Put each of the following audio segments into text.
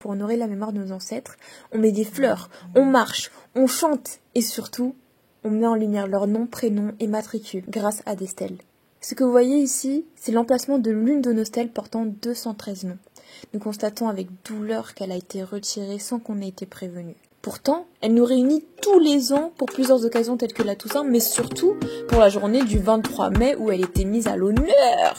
Pour honorer la mémoire de nos ancêtres, on met des fleurs, on marche, on chante et surtout, on met en lumière leur nom, prénom et matricule grâce à des stèles. Ce que vous voyez ici, c'est l'emplacement de l'une de nos stèles portant 213 noms. Nous constatons avec douleur qu'elle a été retirée sans qu'on ait été prévenu. Pourtant, elle nous réunit tous les ans pour plusieurs occasions telles que la Toussaint, mais surtout pour la journée du 23 mai où elle était mise à l'honneur.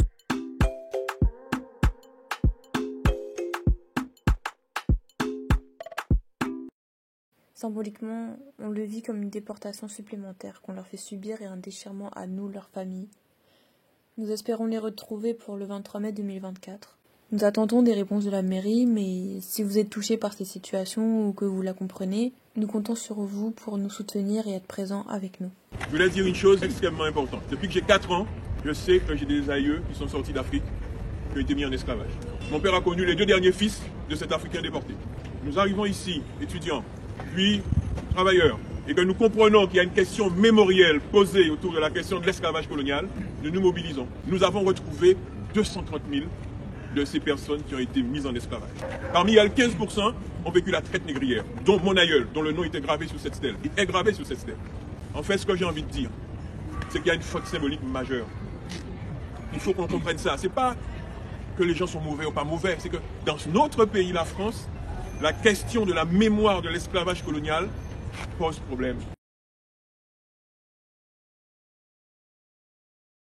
Symboliquement, on le vit comme une déportation supplémentaire qu'on leur fait subir et un déchirement à nous, leur famille. Nous espérons les retrouver pour le 23 mai 2024. Nous attendons des réponses de la mairie, mais si vous êtes touchés par ces situations ou que vous la comprenez, nous comptons sur vous pour nous soutenir et être présents avec nous. Je voulais dire une chose extrêmement importante. Depuis que j'ai 4 ans, je sais que j'ai des aïeux qui sont sortis d'Afrique, qui ont été mis en esclavage. Mon père a connu les 2 derniers fils de cet Africain déporté. Nous arrivons ici, étudiants, puis travailleurs, et que nous comprenons qu'il y a une question mémorielle posée autour de la question de l'esclavage colonial, nous nous mobilisons. Nous avons retrouvé 230 000 de ces personnes qui ont été mises en esclavage. Parmi elles, 15% ont vécu la traite négrière, dont mon aïeul, dont le nom était gravé sur cette stèle, est gravé sur cette stèle. En fait, ce que j'ai envie de dire, c'est qu'il y a une faute symbolique majeure. Il faut qu'on comprenne ça. C'est pas que les gens sont mauvais ou pas mauvais, c'est que dans notre pays, la France, la question de la mémoire de l'esclavage colonial pose problème.